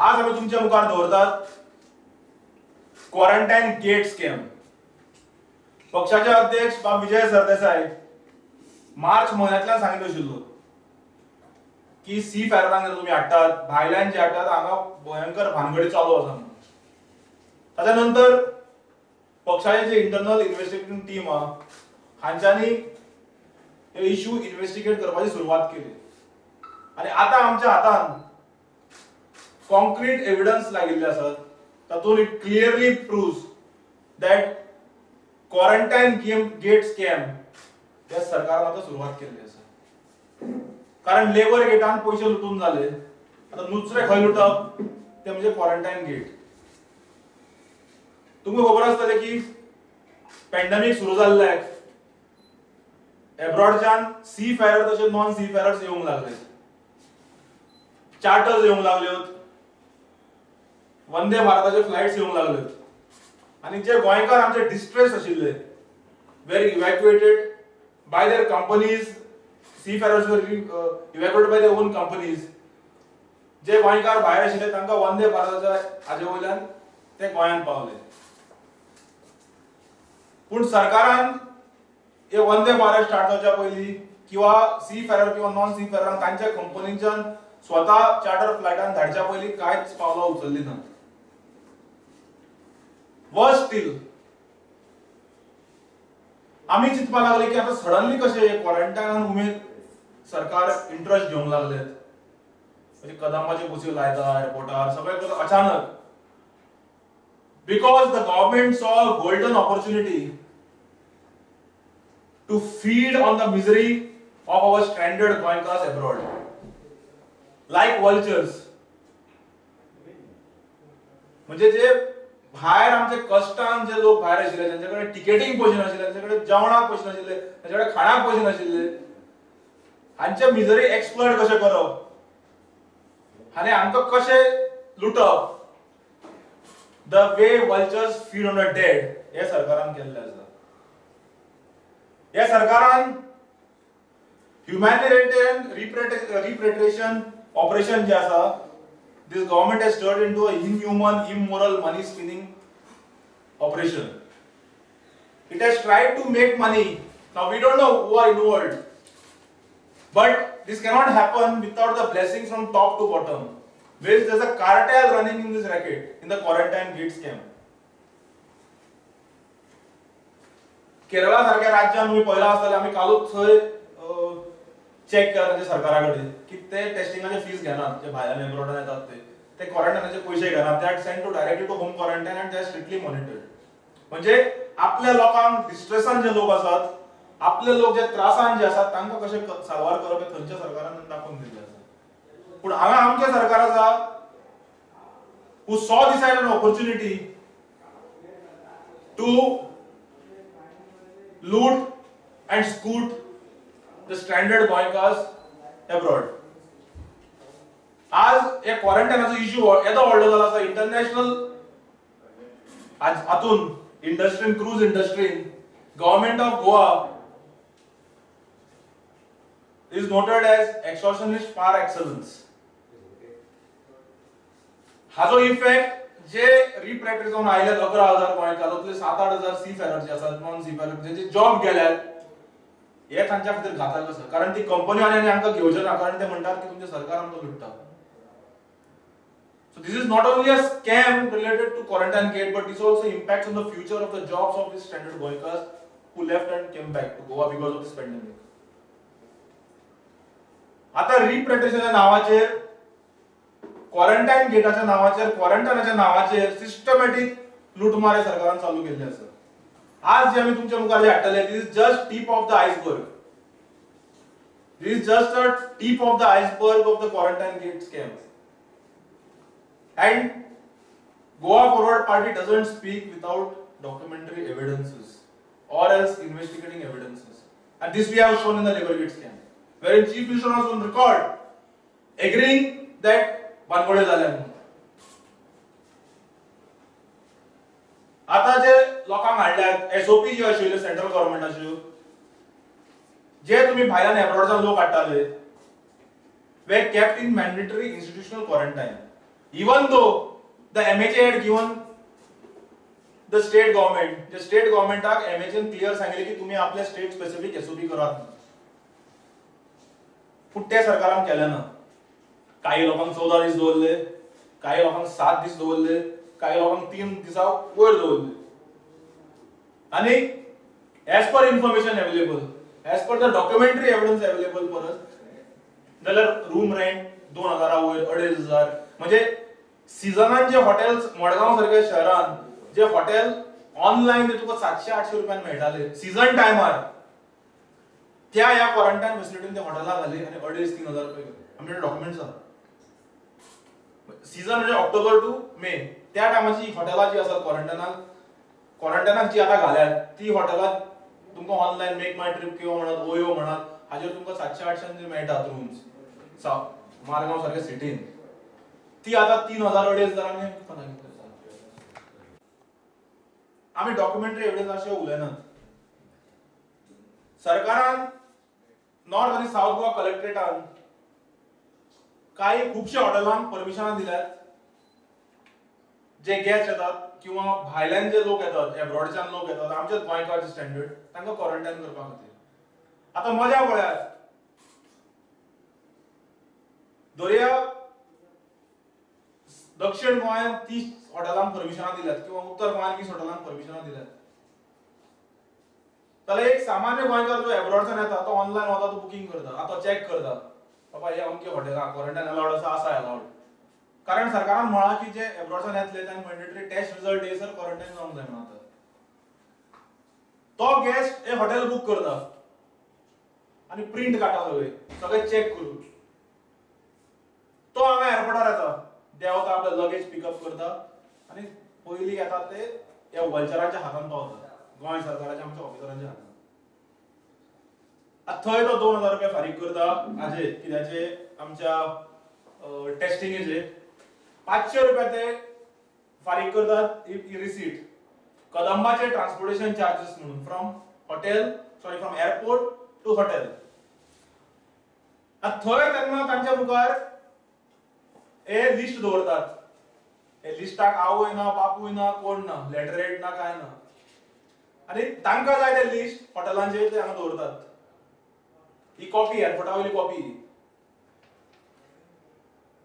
आज आम्ही तुमच्या मुखार दवरतात क्वारंटाइन गेट स्कॅम. पक्षाचे अध्यक्ष बाब विजय सरदेसाय मार्च महिन्यातल्यान सांगितलं आशिल्लो की सी फॅररांक जर तुम्ही हाडटात भायल्यान जे हाडटात हांगा भयंकर भानगडी चालू आसा. ताच्या नंतर पक्षाचे जे इंटरनल इन्व्हेस्टिगेटिंग टीम आहा हांच्यांनी हे इश्यू इन्व्हेस्टिगेट करपाची सुरवात केली आणि आता आमच्या हातान कॉन्क्रीट एव्हिडन्स लागिल्ले आसात. तातूंत it clearly proves that quarantine gate scam ह्या सरकारान आता सुरवात केल्ली आसा. कारण लेबर गेटान पयशे लुटून जाले, आता दुसरे खंय लुटप ते म्हणजे क्वारंटाइन गेट. तुमकां खबर आसतलें की पॅन्डेमिक सुरू जाल्ल्याक एब्रॉडच्यान सी फॅरर तशें नॉन सी फॅरर्स येवंक लागले, चार्टर्स येवंक लागल्योत, वंदे भारताचे फ्लायट्स येवंक लागल्योत आणि जे गोंयकार आमचे डिस्ट्रेस आशिल्ले were evacuated by their companies, seafarers were evacuated by their own companies. जे गोंयकार भायर आशिल्ले तांकां वंदे भारताच्या हाजे वयल्यान ते गोंयांत पावले. पूण सरकारान हे वंदे भारत स्टार्ट जावच्या पयलीं किंवा सी फॅरर किंवा नॉन सी फॅररांक तांच्या कंपनीच्यान स्वता चार्टर फ्लायटान धाडच्या पयलीं कांयच पावलां उचलली ना. वर्स स्टील आमी चिंतपाक लागले की आता सडनली कशे क्वारंटायनान उमेद सरकार इंट्रस्ट घेवंक लागलेत, म्हणजे कदंबाचे बसयो लायता एअरपोर्टार सगळे करता अचानक. Because the government saw a golden opportunity to feed on the misery of our stranded Goinkars abroad, like vultures. म्हणजे जे भायर आमचे कष्टान जे लोक भायर आशिल्ले, त्यांच्याकडे टिकेटींग पयशे नाशिल्ले, त्यांच्याकडे जेवणाक पयशे नाशिल्ले, त्यांच्याकडे खाणाक पयशे नाशिल्ले, हांचे मिजरी एक्सप्लॉइट कशे करप आनी हांकां कशे लुटप, the way vultures feed on the dead, हे सरकारान केल्ले आसा. हे सरकारान humanitarian repatriation operation जे आसा, this government has turned into a inhuman, immoral money spinning operation. It has tried to make money. Now we don't know who are involved, but this cannot happen without the blessings from top to bottom. There's a cartel running in this racket, in the quarantine gate scam. Kerala सारख्या राज्यात तुम्ही पहिला असताना आम्ही कालूच थंय check केला त्यांच्या सरकाराकडे की ते टेस्टिंगाचे फीस घेनात, जे भायल्यान एब्रॉडान येतात ते क्वारंटायनाचे पयशे घेनात, that send to directly to home quarantine and they are strictly monitored. म्हणजे आपल्या लोकांक डिस्ट्रेसान जे लोक असतात, आपले लोक जे त्रासान जे असतात तांकां कशे सारवार करप हे थंयच्या सरकारान दाखोवन दिल्लें आसा. पण हांगा आमचे सरकार आसा who saw this as an opportunity to loot and scoot the stranded Goinkars abroad. आज एक क्वारंटायनाचो इश्यू येदो व्हडलो जाला आसा इंटरनॅशनल हातून इंडस्ट्रीन, क्रूज इंडस्ट्रीन, government of Goa is noted as extortionist par excellence. हाजो इफेक्ट जे रिपॅट्रिएट जावन आयल्यात 11,000 गोंयकार, तातूंतले 7-8,000 सी फॅरर जे आसात, नॉन सी फॅरर ज्यांचे जॉब गेल्यात, हे तांच्या खातीर घातक आसा. कारण ती कंपनी आनी हांकां घेवचे ना, कारण ते म्हणटात की तुमचे सरकार आमकां लुटता. So this is not only a scam related to quarantine gate, but this also impacts on the future of the jobs of these stranded Goinkars who left and came back to Goa because of this pandemic. आता रिपॅट्रिएशनच्या नावाचेर, quarantine गेटाच्या नावाचेर, क्वारंटायनाच्या नावाचेर systematic लुटमारे सरकारान चालू केल्ले आसा. आज जे आमी तुमच्या मुखार जे हाडटले, this is just tip of the iceberg. This is just a tip of the iceberg of the quarantine gate scam. And Goa Forward Party doesn't speak without documentary evidences or else investigating evidences. And this we have shown in the labor gate scam, wherein Chief Minister was on record agreeing that बानगडे झाले. आता जे लोकांक हाडल्यात SOP जे आशिल्ले central गव्हर्नमेंटाच्यो, जे तुम्ही भायल्यान एब्रॉडच्यान लोक हाडटाले, were kept in mandatory institutional quarantine. Even though the MHA had given the state government, the state government आक MHA clear सांगितले की तुम्ही आपल्या स्टेट स्पेसिफिक SOP करात. पण त्या सरकारान केले ना. काही लोकांक 14 दीस दवरले, काही लोकांक 7 दीस दवरले, काही लोकांक 3 दिसा वयर दवरले. आणि as per information available, as per the documentary evidence available for us, जाल्यार रूम रेंट 2000 वयर 2500 म्हणजे सीजनान जे हॉटेल्स मडगांव सारख्या शहरान जे हॉटेल ऑनलाइन ते तुका 700-800 रुपयान मेळटाले सीजन टायमार त्या ह्या क्वारंटाईन फॅसिलिटीन ते हॉटेलाक घाली आणि 2500-3000 रुपये आमचे डॉक्युमेंट्स आहा सीजन म्हणजे ऑक्टोबर टू मे त्या टायमाची हॉटेलां जी आसात क्वारंटाईनाक जी आता घाल्यात ती हॉटेलां तुमका ऑनलाइन मेक माय ट्रिप किंवा म्हणत ओयो म्हणत हाजेर तुमका 700-800 मेळटात रूम्स मारगांव सारख्या सिटीन ती आता 3000-2500 आम्ही डॉक्युमेंटरी एव्हिडन्स असे उलयनात सरकारान नॉर्थ आणि साउथ गोवा कलेक्टरेटान काही खूपशे हॉटेलांक परमिशन दिल्यात जे गेस्ट येतात किंवा भायल्यान जे लोक येतात एब्रॉडच्यान लोक येतात आमचे गोंयकारचे स्टँडर्ड तांकां क्वारंटाईन करपा खातीर आता मजा पळयात दर्या दक्षिण गोंयांत 30 हॉटेलांक परमिशन दिल्यात किंवा उत्तर गोंयांत 20 हॉटेलांक परमिशन दिल्यात जाल्यार एक सामान्य गोंयकार जो एब्रॉडच्यान येता तो ऑनलाइन वता तो बुकिंग करता आता चेक करता बाबा हे अमके हॉटेलां क्वारंटाईन अलाउड आसा अलाउड कारण सरकारान म्हळा की जे एब्रॉडच्यान येतले तांकां मॅन्डेटरी टेस्ट रिझल्ट येयसर क्वारंटाईन जावंक जाय म्हणटा तो गेस्ट एक हॉटेल बुक करता आणि प्रिंट काडटा सगळे चेक करून तो हांगा एअरपोर्टार येता देंवता आपले लगेज पिकअप करता आणि पयलीं येता ते ह्या वल्चरांच्या हातान पावता गोंय सरकाराच्या आमच्या ऑफिसरांच्या हातान थंय तो 2000 रुपया फारीक करता हाजे कित्याचे आमच्या टेस्टिंगेचे 500 रुपया ते फारीक करतात रिसीट कदंबाचे ट्रान्सपोर्टेशन चार्जेस म्हणून फ्रॉम एअरपोर्ट टू हॉटेल थंय तेन्ना तांच्या मुखार हे लिस्ट दवरतात हे लिस्टाक आवय ना बापूय ना कोण ना लेटरेट ना काय ना आणि तांकां जाय ते लिस्ट हॉटेलांचे ते हांगा दवरतात ही कॉपी एअरपोर्टा वयली कॉपी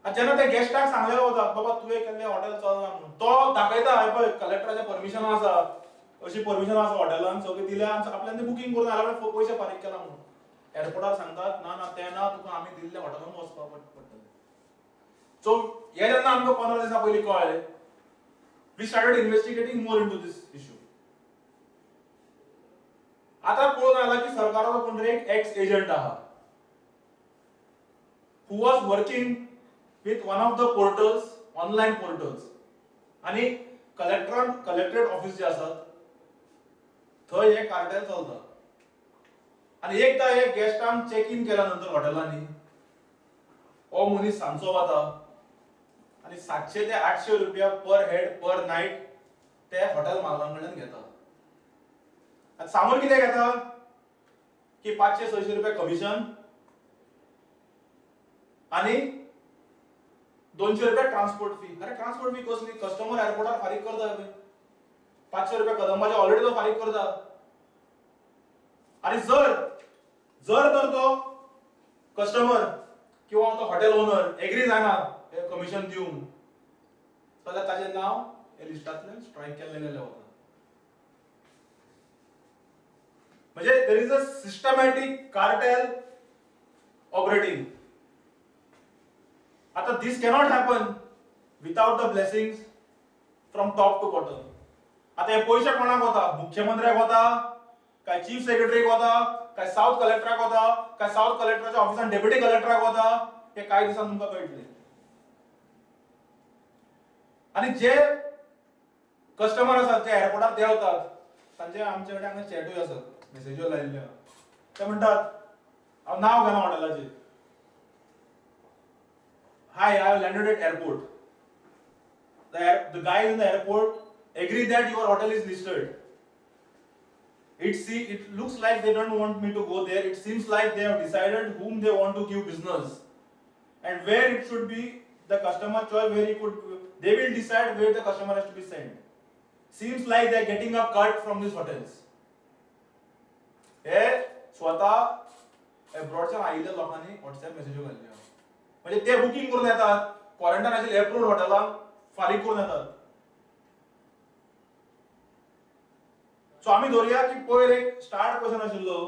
जेन्ना ते गेस्टाक सांगलें वता बाबा तुवें केल्लें हॉटेल चलना म्हणून तो दाखयता हय पळय कलेक्टराचें परमिशन आसा अशी परमिशन आसा हॉटेलान सगळें दिल्या आपल्यान तें बुकींग करून आल्या पयशे फारीक केला म्हणून एअरपोर्टार सांगतात ना ना तें ना तुका आमी दिल्ल्या हॉटेलान वचपाक पडटलें सो हे जेन्ना आमकां 15 दिसा पयलीं कळ्ळें we started investigating more into this issue आता कळून आला की सरकाराचो कोण तरी एक एक्स एजंट आहा who was working with one of the portals online portals आणि कलेक्टरेट ऑफिस जे आसात थंय हे कार्टेल चलता आणि एकदा हे गेस्टांक चेक इन केल्या नंतर हॉटेलांनी हो मनीस सांजचो वता आणि 700 ते 800 रुपया पर हेड पर नाईट ते हॉटेल मालकांकडल्यान घेता आता सामोर कितें घेता की 500-600 रुपया कमिशन आणि 200 रुपया ट्रान्सपोर्ट फी अरे ट्रान्सपोर्ट फी कसली कस्टमर एअरपोर्टार फारीक करता 500 रुपया कदंबाचे ऑलरेडी तो फारीक करता आणि जर तर तो कस्टमर किंवा तो हॉटेल ओनर एग्री जायना हे कमिशन दिवंक जाल्यार ताचें नांव हे लिस्टांतल्यान स्ट्रायक केल्लें गेलें वता म्हणजे there is a systematic cartel operating आता this cannot happen without the blessings from top to bottom आता हे पयशे कोणाक वता मुख्यमंत्र्याक वता काय चीफ सेक्रेटरीक वता काय साउथ कलेक्टराक वता काय साउथ कलेक्टराच्या ऑफिसान डेप्युटी कलेक्टराक वता हे कांय दिसान तुमकां कळटलें आणि जे कस्टमर आसात जे एअरपोर्टार देंवतात तांचे आमचे कडेन हांगा चॅटूय आसात मेसेज्यो लायिल्ल्यो ते म्हणटात हांव नांव घेना हॉटेलाचें hi I have landed at airport the guy in the airport agree that your hotel is listed it looks like they don't want me to go there. It seems like they have decided whom they want to give business and where it should be the customer choice where he could, they will decide where the customer has to be sent. Seems like they are getting a cut from these hotels. हे स्वतः एब्रॉडच्या आयिल्ल्या लोकांनी WhatsApp मेसेज्यो घाल्ल्या, म्हणजे ते booking करून येतात, quarantine आशिल्ले approved हॉटेलांक फारीक करून येतात. सो आम्ही धरूया की पयर एक स्टार्ट क्वेश्चन आशिल्लो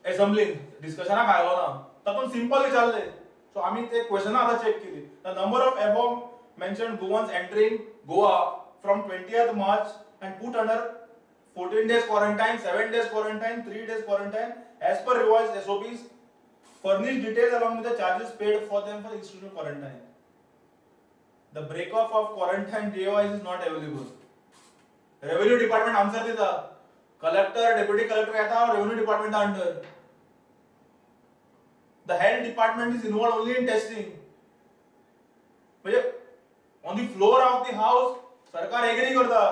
असेंब्लीन, डिस्कशनाक आयलो ना, तातूंत सिंपल विचारले. सो आम्ही ते क्वेश्चन आतां चेक केली. The number of above mentioned Goans entering Goa from 20th March and put under 14 days quarantine, 7 days quarantine, 3 days quarantine as per revised SOPs. Furnish details along with the charges paid for them for institutional quarantine. The break-off of quarantine day-wise is not available. Revenue department answer देता, collector, deputy collector येता revenue department under. The health department is involved only in testing. म्हणजे on the floor of the house सरकार agree करता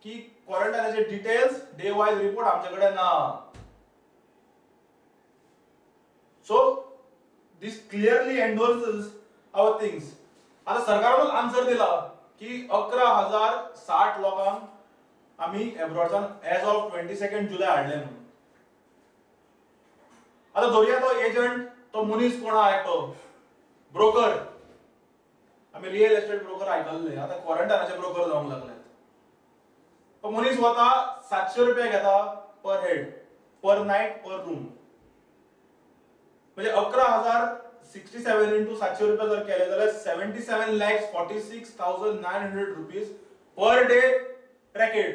की क्वारंटाईनचे details day wise report आमच्याकडे ना. So this clearly endorses our things. आता सरकारानच आन्सर दिला की 11,060 लोकांक आम्ही एब्रॉडच्यान एज ऑफ 22 जुलै हाडले म्हणून. आता धरूया तो एजंट, तो मनीस कोण आहा एकटो ब्रोकर. आम्ही रियल एस्टेट ब्रोकर आयकल्ले, आता क्वारंटाईनाचे ब्रोकर जावंक लागले. तो मनीस वता 700 रुपया घेता पर हेड, पर नाईट, पर रूम. म्हणजे 11,067 into 700 रुपया जर केले जाल्यार 77,46,900 रुपीज पर डे रॅकेट.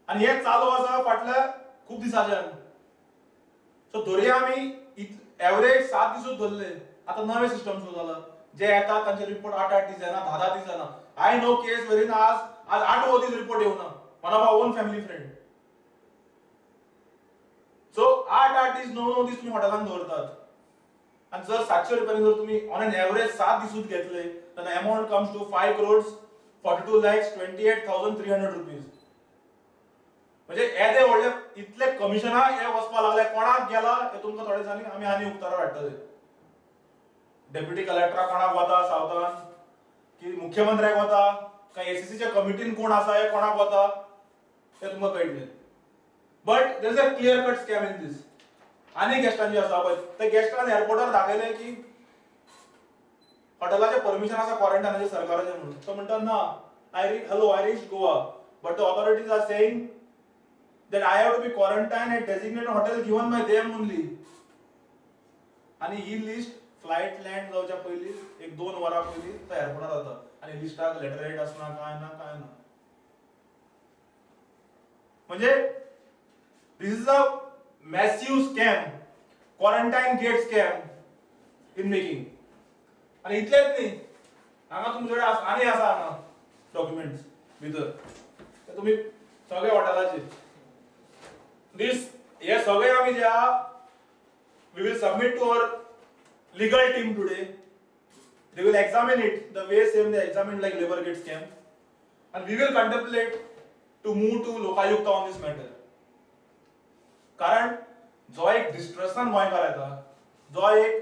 आणि हे चालू आसा फाटल्या खूप दिसाच्यान. सो धरूया आमी एवरेज 7 दीस धरले. आता नवे सिस्टम सुरू जाला, जे येतात तांचे रिपोर्ट 8-8 दीस येना, 10-10 दीस येना. आय नो केस व्हेरीन आज 8 दीस रिपोर्ट येऊना, one of our own family friend. So 8-8 दीस 9-9 दीस तुम्ही हॉटेलांत दवरतात. आणि जर 700 रुपयांनी जर तुम्ही ऑन एन एव्हरेज 7 दिसूच घेतले तर अमाउंट कम्स टू 5,42,28,300 रुपीज. म्हणजे येदे व्हडले इतले कमिशना हे वचपा लागले. कोणाक गेला हे तुमकां थोडे दिसांनी आमी आनी उक्तारा हाडटले. डेप्युटी कलेक्टरा कोणाक वता सावथान, की मुख्यमंत्र्याक वता, काय एसीसीच्या कमिटीन कोण आसा हे कोणाक वता ते तुमकां कळटले. But there is a clear cut scam in this. आनी गेस्टांची आसा पळय, ते गेस्टान एअरपोर्टार दाखयले की हॉटेलाचे परमिशन आसा क्वारंटायनाचे सरकाराचे म्हणून. तो म्हणटा ना, hello I reach Goa but the authorities are saying that I have to be quarantined at designated hotel given by them only. आणि ही लिस्ट फ्लाइट लँड जावच्या पयली 1-2 वरां पयली तो एअरपोर्टार जाता आणि लिस्टाक लेटरहेड आसना, काय ना. म्हणजे this is a massive scam, quarantine gate scam in making. आणि इतलेच न्ही, हांगा तुमच्याकडे आनी आसा हांगा डॉक्युमेंट्स भितर, ते तुम्ही सगळे हॉटेलाचे this हे सगळे आम्ही जे we will submit to our legal team today. They will examine it the way same they examined like labor gate scam, and we will contemplate to move to Lokayukta on this matter. कारण जो एक डिस्ट्रेसान गोंयकार येता, जो एक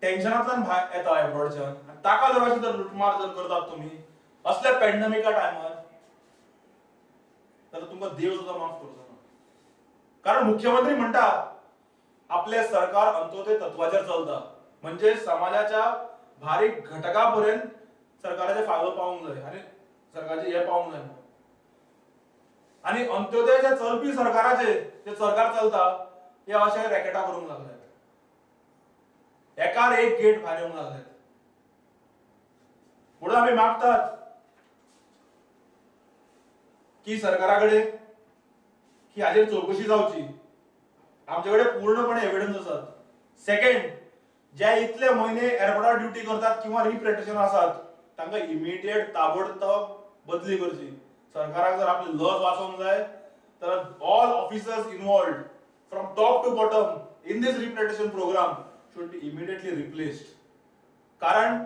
टेन्शनांतल्यान भायर येता एब्रॉडच्यान, ताका जर अशी जर लुटमार जर करतात तुम्ही असल्या पॅन्डेमिका टायमार, तर तुमकां देव सुद्धा माफ करूचो ना. कारण मुख्यमंत्री म्हणटा आपले सरकार अंत्योदय तत्वाचेर चलता, म्हणजे समाजाच्या बारीक घटकापर्यंत सरकाराचे फायदो पावंक जाय आणि सरकारचे हे पावंक जाय. आणि अंत्योदयच्या चलपी सरकाराचे जे सरकार चलता हे अशे रॅकेटा करूंक लागले, एकार एक गेट भायर येवंक लागले. म्हणून आमी मागतात की सरकाराकडे की हाजेर चौकशी जावची. आमच्याकडे पूर्णपणे एव्हिडन्स आसात. सेकंड, जे इतले महिने एअरपोर्टार ड्युटी करतात किंवा रिप्रेझेंटेशन आसात तांकां इमिडिएट ताबडतोब बदली करची. सरकाराक जर आपली लज वाचोवंक जाय तर all officers involved from top to bottom in this representation program should be immediately replaced. कारण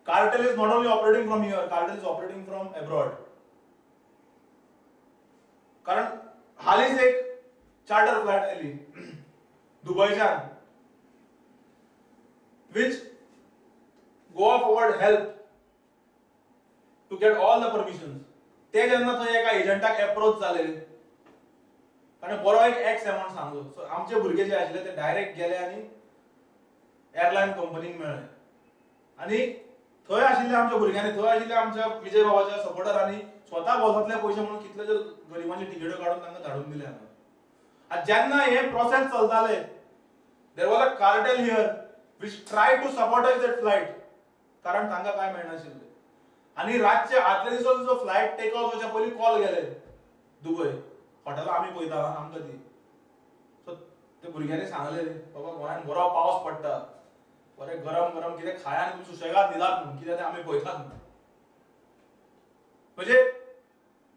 cartel is not only operating from here, cartel is operating from abroad. कारण हालीच एक चार्टर फ्लाइट आली दुबयच्यान which Goa Forward helped to get all the permissions. ते जेन्ना थंय एका एजंटाक approach जाले ताणें बरो एक एक्स अमाउंट सांगलो. सो आमचे भुरगे जे आशिल्ले ते डायरेक्ट गेले आनी एअरलायन कंपनीक मेळ्ळे आनी थंय आशिल्ले आमच्या भुरग्यांनी, थंय आशिल्ले आमच्या विजय बाबाच्या सपोर्टरांनी स्वता बोल्सांतले पयशे म्हणून कितले जे गरिबांचे तिकेट्यो काडून तांकां धाडून दिले हांगा. आनी जेन्ना हे प्रोसेस चलताले there was a cartel here which tried to sabotage that flight कारण तांकां काय मेळनाशिल्लें. आनी रातचे आदले दिसा जो फ्लायट टेक ऑफ जावच्या पयलीं कॉल गेले दुबय हॉटेलां आमी पळयता आमकां दी. सो ते भुरग्यांनी सांगले बाबा गोंयांत बरो पावस पडटा, बरें गरम गरम कितें खाया आनी तुमी सुशेगाद न्हिदात म्हणून, कित्याक ते आमी पळयतात म्हणून. म्हणजे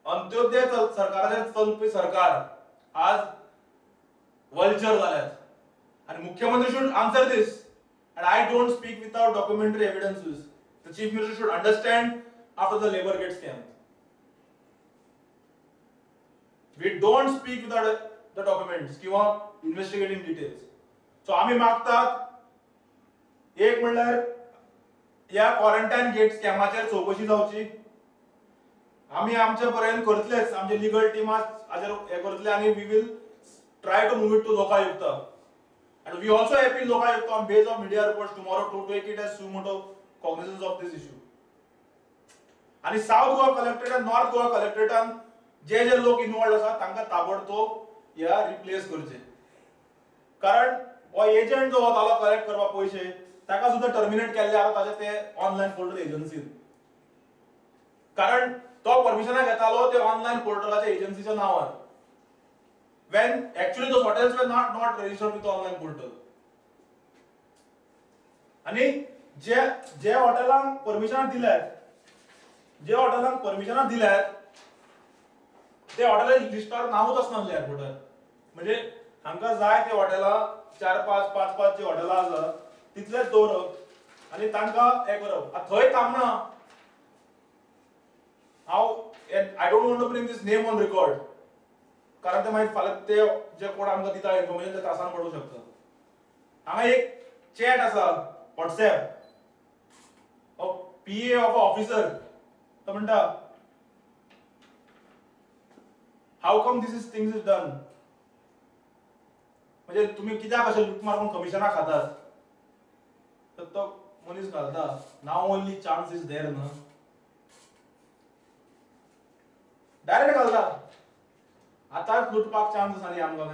अंत्योदय सरकाराचेर चलपी सरकार आज वल्चर जाल्यात आनी मुख्यमंत्री should answer this. And I don't speak without documentary evidences. The Chief Minister should understand after the labor gets scammed. We don't speak without the documents किंवा investigating details. So आम्ही मागतात एक म्हणल्यार या क्वारंटाईन गेट स्कॅमाचेर चौकशी जावची. आम्ही आमचे पर्यंत करतलेच, आमचे लीगल टीम हाजेर हे करतले आनी we will try to move it to Lokayukta. And we also appeal Lokayukta on base of media reports tomorrow to take it as suo motu cognizance of this issue. आणि साउथ गोवा कलेक्टेट आणि north Goa कलेक्टेटान जे जे लोक involve आसा तांकां ताबडतोब या replace करचे. कारण हो एजंट जो वतालो कलेक्ट करपाक पयशे ताका सुद्धा टर्मिनेट केल्ले आसा ताजे ते ऑनलायन पोर्टल एजन्सीन. कारण तो परमिशनां घेतालो ते ऑनलायन पोर्टलाच्या एजन्सीच्या नांवार. When actually those hotels were not registered with the online portal. आणि जे हॉटेलांक परमिशनां दिल्यात, जे हॉटेलांक परमिशनां दिल्यात ते हॉटेलाच्या लिस्टार नांवच आसनासलें एअरपोर्टार. म्हणजे हांकां जाय ते हॉटेलां 4-5 5-5 जी हॉटेलां आसा तितलेच दवरप आनी तांकां हे करप. थंय थांबना. I don't want to bring this name on record. कारण ते माहित फाल्यां ते जे कोण आमकां दिता इन्फॉर्मेशन ते त्रासान पडूंक शकता. हांगा एक चॅट आसा WhatsApp of PA of a officer. तो म्हणटा how come this is things is done. म्हणजे तुम्ही कित्याक अशें लूट मारून कमिशनां खातात. तर तो मनीस घालता नाव ओनली चान्स इज देयर न्हू. डायरेक्ट घालता आतांच लुटपाक चान्स आसा न्ही आमकां.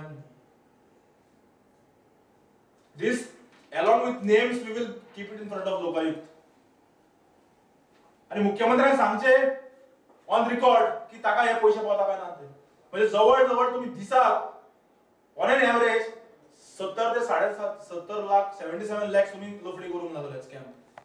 This along with names we will keep it in front of Lokayukta. आणि मुख्यमंत्र्यान सांगचे ऑन रेकॉर्ड की ताका हे पयशे पावता काय ना ते. म्हणजे जवळ जवळ तुम्ही दिसाक ऑन एन एव्हरेज 70 ते 70 लाख 77 लाख तुम्ही लफडी करूंक लागले स्कॅम.